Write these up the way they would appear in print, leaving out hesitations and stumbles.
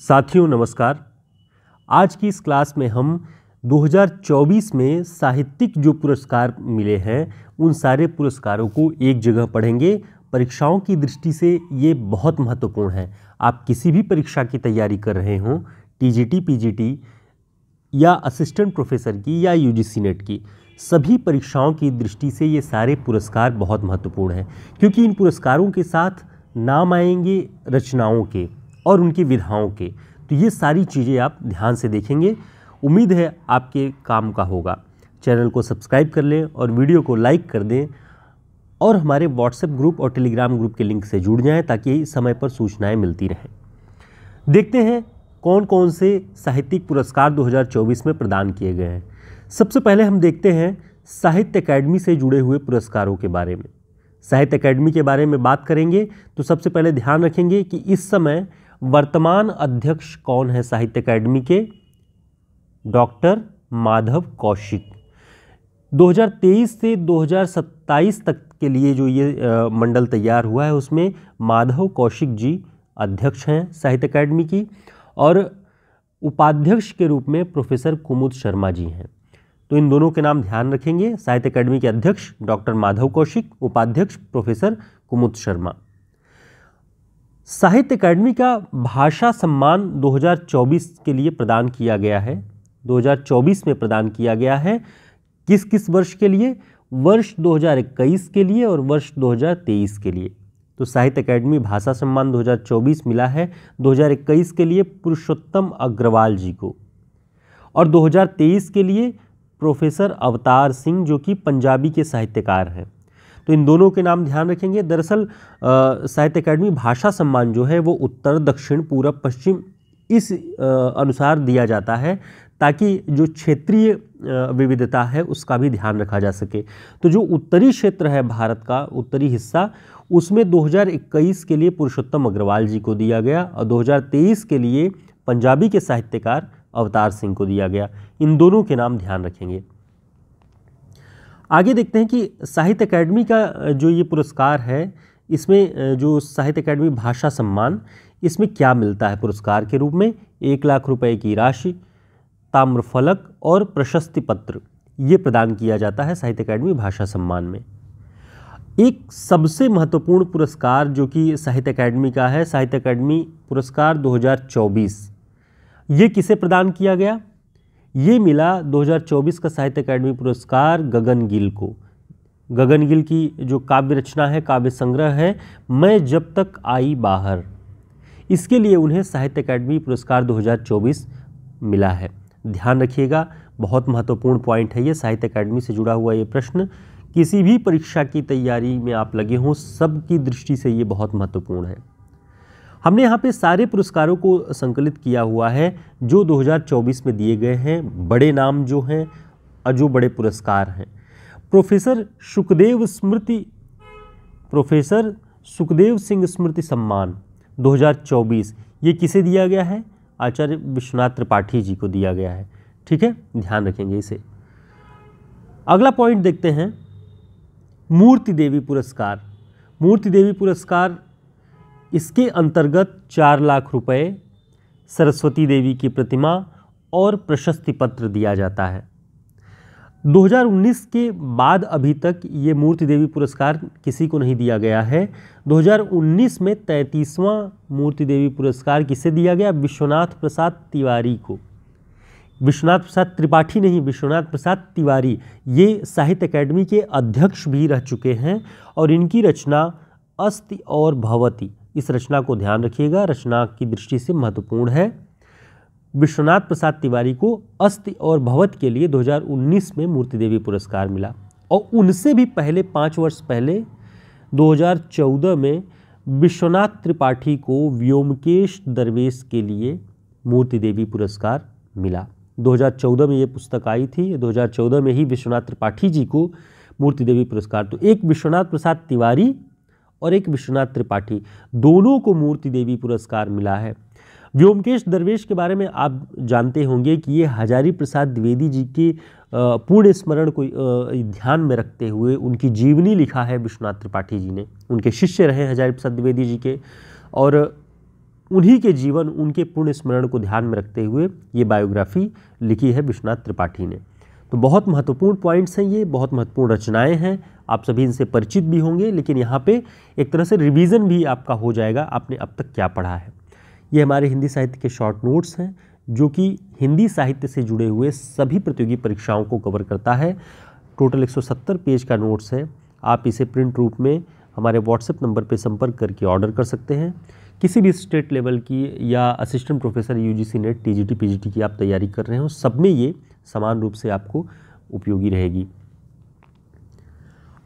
साथियों नमस्कार। आज की इस क्लास में हम 2024 में साहित्यिक जो पुरस्कार मिले हैं उन सारे पुरस्कारों को एक जगह पढ़ेंगे। परीक्षाओं की दृष्टि से ये बहुत महत्वपूर्ण है। आप किसी भी परीक्षा की तैयारी कर रहे हों, टीजीटी, पीजीटी या असिस्टेंट प्रोफेसर की या यूजीसी नेट की, सभी परीक्षाओं की दृष्टि से ये सारे पुरस्कार बहुत महत्वपूर्ण हैं, क्योंकि इन पुरस्कारों के साथ नाम आएंगे रचनाओं के और उनकी विधाओं के। तो ये सारी चीज़ें आप ध्यान से देखेंगे। उम्मीद है आपके काम का होगा। चैनल को सब्सक्राइब कर लें और वीडियो को लाइक कर दें और हमारे व्हाट्सएप ग्रुप और टेलीग्राम ग्रुप के लिंक से जुड़ जाएं ताकि समय पर सूचनाएं मिलती रहें। देखते हैं कौन कौन से साहित्यिक पुरस्कार 2024 में प्रदान किए गए हैं। सबसे पहले हम देखते हैं साहित्य अकादमी से जुड़े हुए पुरस्कारों के बारे में। साहित्य अकादमी के बारे में बात करेंगे तो सबसे पहले ध्यान रखेंगे कि इस समय वर्तमान अध्यक्ष कौन है साहित्य अकादमी के? डॉक्टर माधव कौशिक। 2023 से 2027 तक के लिए जो ये मंडल तैयार हुआ है उसमें माधव कौशिक जी अध्यक्ष हैं साहित्य अकादमी की, और उपाध्यक्ष के रूप में प्रोफेसर कुमुद शर्मा जी हैं। तो इन दोनों के नाम ध्यान रखेंगे। साहित्य अकादमी के अध्यक्ष डॉक्टर माधव कौशिक, उपाध्यक्ष प्रोफेसर कुमुद शर्मा। साहित्य अकादमी का भाषा सम्मान 2024 के लिए प्रदान किया गया है। 2024 में प्रदान किया गया है। किस किस वर्ष के लिए? वर्ष 2021 के लिए और वर्ष 2023 के लिए। तो साहित्य अकादमी भाषा सम्मान 2024 मिला है 2021 के लिए पुरुषोत्तम अग्रवाल जी को, और 2023 के लिए प्रोफेसर अवतार सिंह जो कि पंजाबी के साहित्यकार हैं। तो इन दोनों के नाम ध्यान रखेंगे। दरअसल साहित्य अकादमी भाषा सम्मान जो है वो उत्तर, दक्षिण, पूरब, पश्चिम इस अनुसार दिया जाता है ताकि जो क्षेत्रीय विविधता है उसका भी ध्यान रखा जा सके। तो जो उत्तरी क्षेत्र है भारत का, उत्तरी हिस्सा, उसमें 2021 के लिए पुरुषोत्तम अग्रवाल जी को दिया गया और 2023 के लिए पंजाबी के साहित्यकार अवतार सिंह को दिया गया। इन दोनों के नाम ध्यान रखेंगे। आगे देखते हैं कि साहित्य अकादमी का जो ये पुरस्कार है, इसमें जो साहित्य अकादमी भाषा सम्मान, इसमें क्या मिलता है पुरस्कार के रूप में? 1 लाख रुपए की राशि, ताम्रफलक और प्रशस्ति पत्र, ये प्रदान किया जाता है साहित्य अकादमी भाषा सम्मान में। एक सबसे महत्वपूर्ण पुरस्कार जो कि साहित्य अकादमी का है, साहित्य अकादमी पुरस्कार 2024, ये किसे प्रदान किया गया? ये मिला 2024 का साहित्य अकादमी पुरस्कार गगन गिल को। गगन गिल की जो काव्य रचना है, काव्य संग्रह है मैं जब तक आई बाहर, इसके लिए उन्हें साहित्य अकादमी पुरस्कार 2024 मिला है। ध्यान रखिएगा, बहुत महत्वपूर्ण पॉइंट है ये, साहित्य अकादमी से जुड़ा हुआ ये प्रश्न किसी भी परीक्षा की तैयारी में आप लगे हों, सबकी दृष्टि से ये बहुत महत्वपूर्ण है। हमने यहाँ पे सारे पुरस्कारों को संकलित किया हुआ है जो 2024 में दिए गए हैं, बड़े नाम जो हैं और जो बड़े पुरस्कार हैं। प्रोफेसर सुखदेव सिंह स्मृति सम्मान 2024, ये किसे दिया गया है? आचार्य विश्वनाथ त्रिपाठी जी को दिया गया है। ठीक है, ध्यान रखेंगे इसे। अगला पॉइंट देखते हैं, मूर्ति देवी पुरस्कार। मूर्ति देवी पुरस्कार, इसके अंतर्गत 4 लाख रुपए, सरस्वती देवी की प्रतिमा और प्रशस्ति पत्र दिया जाता है। 2019 के बाद अभी तक ये मूर्ति देवी पुरस्कार किसी को नहीं दिया गया है। 2019 में 33वां मूर्ति देवी पुरस्कार किसे दिया गया? विश्वनाथ प्रसाद तिवारी को। विश्वनाथ प्रसाद त्रिपाठी नहीं, विश्वनाथ प्रसाद तिवारी, ये साहित्य अकादमी के अध्यक्ष भी रह चुके हैं और इनकी रचना अस्ति और भवति, इस रचना को ध्यान रखिएगा, रचना की दृष्टि से महत्वपूर्ण है। विश्वनाथ प्रसाद तिवारी को अस्ति और भवत के लिए 2019 में मूर्ति देवी पुरस्कार मिला, और उनसे भी पहले 5 वर्ष पहले 2014 में विश्वनाथ त्रिपाठी को व्योमकेश दरवेश के लिए मूर्ति देवी पुरस्कार मिला। 2014 में ये पुस्तक आई थी, 2014 में ही विश्वनाथ त्रिपाठी जी को मूर्ति देवी पुरस्कार, तो एक विश्वनाथ प्रसाद तिवारी और एक विश्वनाथ त्रिपाठी, दोनों को मूर्ति देवी पुरस्कार मिला है। व्योमकेश दरवेश के बारे में आप जानते होंगे कि ये हजारी प्रसाद द्विवेदी जी के पूर्ण स्मरण को ध्यान में रखते हुए उनकी जीवनी लिखा है विश्वनाथ त्रिपाठी जी ने। उनके शिष्य रहे हजारी प्रसाद द्विवेदी जी के, और उन्हीं के जीवन, उनके पुण्य स्मरण को ध्यान में रखते हुए ये बायोग्राफी लिखी है विश्वनाथ त्रिपाठी ने। तो बहुत महत्वपूर्ण पॉइंट्स हैं, ये बहुत महत्वपूर्ण रचनाएं हैं, आप सभी इनसे परिचित भी होंगे, लेकिन यहाँ पे एक तरह से रिवीजन भी आपका हो जाएगा, आपने अब तक क्या पढ़ा है। ये हमारे हिंदी साहित्य के शॉर्ट नोट्स हैं जो कि हिंदी साहित्य से जुड़े हुए सभी प्रतियोगी परीक्षाओं को कवर करता है। टोटल 170 पेज का नोट्स है। आप इसे प्रिंट रूप में हमारे व्हाट्सएप नंबर पर संपर्क करके ऑर्डर कर सकते हैं। किसी भी स्टेट लेवल की या assistant professor UGC net, TGT, PGT की आप तैयारी कर रहे हो, सब में ये समान रूप से आपको उपयोगी रहेगी।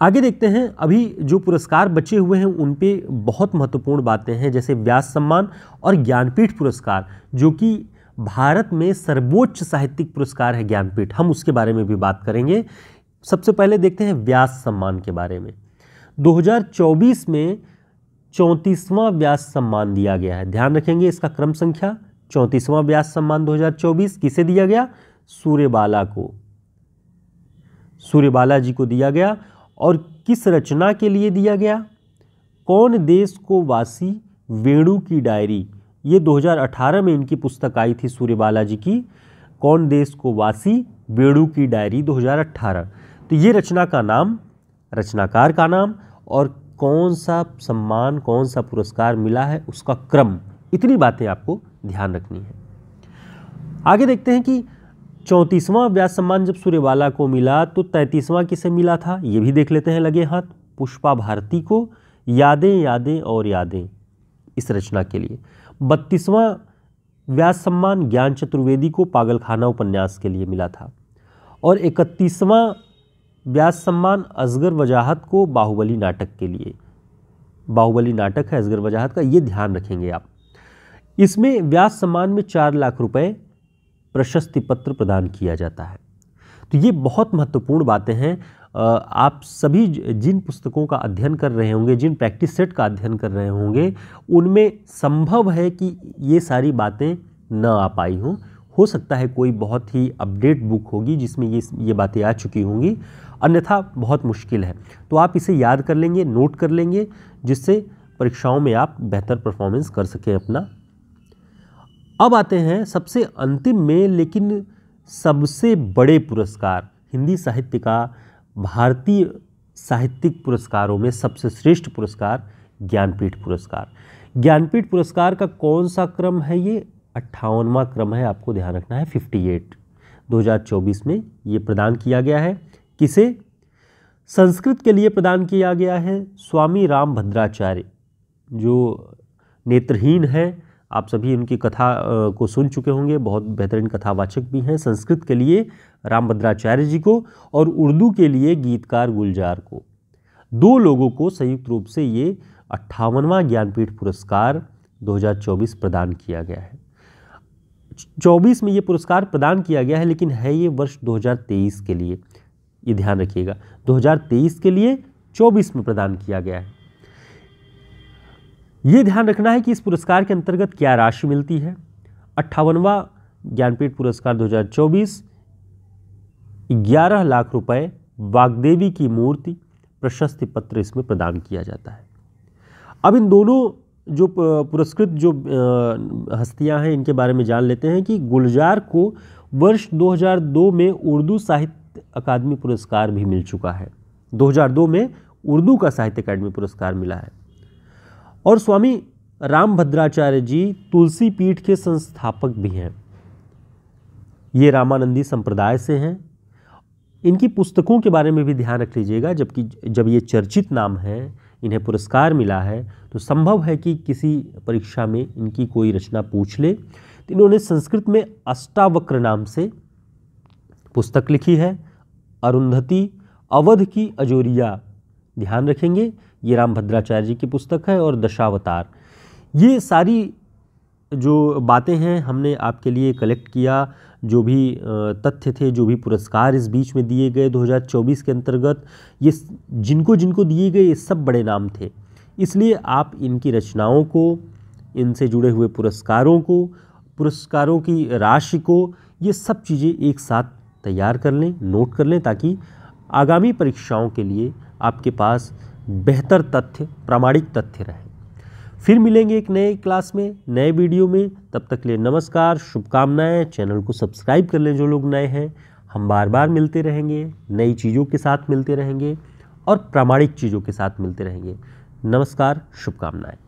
आगे देखते हैं, अभी जो पुरस्कार बचे हुए हैं उन पे बहुत महत्वपूर्ण बातें हैं, जैसे व्यास सम्मान और ज्ञानपीठ पुरस्कार, जो कि भारत में सर्वोच्च साहित्यिक पुरस्कार है ज्ञानपीठ। हम उसके बारे में भी बात करेंगे। सबसे पहले देखते हैं व्यास सम्मान के बारे में। 2024 में 34वां व्यास सम्मान दिया गया है। ध्यान रखेंगे इसका क्रम संख्या, 34वां व्यास सम्मान 2024 किसे दिया गया? सूर्यबाला को, सूर्यबाला जी को दिया गया। और किस रचना के लिए दिया गया? कौन देश को वासी वेणु की डायरी। ये 2018 में इनकी पुस्तक आई थी सूर्यबाला जी की, कौन देश को वासी वेणु की डायरी 2018। तो ये रचना का नाम, रचनाकार का नाम और कौन सा सम्मान, कौन सा पुरस्कार मिला है, उसका क्रम, इतनी बातें आपको ध्यान रखनी है। आगे देखते हैं कि 34वां व्यास सम्मान जब सूर्यबाला को मिला तो 33वां किसे मिला था, ये भी देख लेते हैं लगे हाथ। पुष्पा भारती को यादें यादें और यादें, इस रचना के लिए। 32वां व्यास सम्मान ज्ञान चतुर्वेदी को पागलखाना उपन्यास के लिए मिला था। और 31वां व्यास सम्मान असगर वजाहत को बाहुबली नाटक के लिए। बाहुबली नाटक है असगर वजाहत का, ये ध्यान रखेंगे आप। इसमें व्यास सम्मान में 4 लाख रुपए प्रशस्ति पत्र प्रदान किया जाता है। तो ये बहुत महत्वपूर्ण बातें हैं। आप सभी जिन पुस्तकों का अध्ययन कर रहे होंगे, जिन प्रैक्टिस सेट का अध्ययन कर रहे होंगे, उनमें संभव है कि ये सारी बातें न आ पाई हों। हो सकता है कोई बहुत ही अपडेट बुक होगी जिसमें ये बातें आ चुकी होंगी, अन्यथा बहुत मुश्किल है। तो आप इसे याद कर लेंगे, नोट कर लेंगे, जिससे परीक्षाओं में आप बेहतर परफॉर्मेंस कर सकें अपना। अब आते हैं सबसे अंतिम में, लेकिन सबसे बड़े पुरस्कार, हिंदी साहित्य का भारतीय साहित्यिक पुरस्कारों में सबसे श्रेष्ठ पुरस्कार ज्ञानपीठ पुरस्कार। ज्ञानपीठ पुरस्कार का कौन सा क्रम है? ये 58वां क्रम है, आपको ध्यान रखना है। 58 2024 में ये प्रदान किया गया है। किसे? संस्कृत के लिए प्रदान किया गया है स्वामी रामभद्राचार्य, जो नेत्रहीन है। आप सभी उनकी कथा को सुन चुके होंगे, बहुत बेहतरीन कथावाचक भी हैं। संस्कृत के लिए रामभद्राचार्य जी को और उर्दू के लिए गीतकार गुलजार को, 2 लोगों को संयुक्त रूप से ये 58वां ज्ञानपीठ पुरस्कार 2024 प्रदान किया गया है। 24 में ये पुरस्कार प्रदान किया गया है, लेकिन है ये वर्ष 2023 के लिए, ये ध्यान रखिएगा। 2023 के लिए 24 में प्रदान किया गया है। ये ध्यान रखना है कि इस पुरस्कार के अंतर्गत क्या राशि मिलती है। 58वां ज्ञानपीठ पुरस्कार 2024 11 लाख रुपए, वाग्देवी की मूर्ति, प्रशस्ति पत्र इसमें प्रदान किया जाता है। अब इन दोनों जो पुरस्कृत जो हस्तियां हैं, इनके बारे में जान लेते हैं कि गुलजार को वर्ष 2002 में उर्दू साहित्य अकादमी पुरस्कार भी मिल चुका है। 2002 में उर्दू का साहित्य अकादमी पुरस्कार मिला है। और स्वामी रामभद्राचार्य जी तुलसी पीठ के संस्थापक भी हैं। ये रामानंदी संप्रदाय से हैं। इनकी पुस्तकों के बारे में भी ध्यान रख लीजिएगा, जबकि जब ये चर्चित नाम है, इन्हें पुरस्कार मिला है, तो संभव है कि किसी परीक्षा में इनकी कोई रचना पूछ ले। तो इन्होंने संस्कृत में अष्टावक्र नाम से पुस्तक लिखी है। अरुंधति, अवध की अजोरिया, ध्यान रखेंगे, ये रामभद्राचार्य जी की पुस्तक है। और दशावतार, ये सारी जो बातें हैं हमने आपके लिए कलेक्ट किया। जो भी तथ्य थे, जो भी पुरस्कार इस बीच में दिए गए 2024 के अंतर्गत, ये जिनको जिनको दिए गए, ये सब बड़े नाम थे। इसलिए आप इनकी रचनाओं को, इनसे जुड़े हुए पुरस्कारों को, पुरस्कारों की राशि को, ये सब चीज़ें एक साथ तैयार कर लें, नोट कर लें, ताकि आगामी परीक्षाओं के लिए आपके पास बेहतर तथ्य, प्रामाणिक तथ्य रहे। फिर मिलेंगे एक नए क्लास में, नए वीडियो में। तब तक के लिए नमस्कार, शुभकामनाएं। चैनल को सब्सक्राइब कर लें जो लोग नए हैं। हम बार बार मिलते रहेंगे, नई चीज़ों के साथ मिलते रहेंगे और प्रामाणिक चीज़ों के साथ मिलते रहेंगे। नमस्कार, शुभकामनाएं।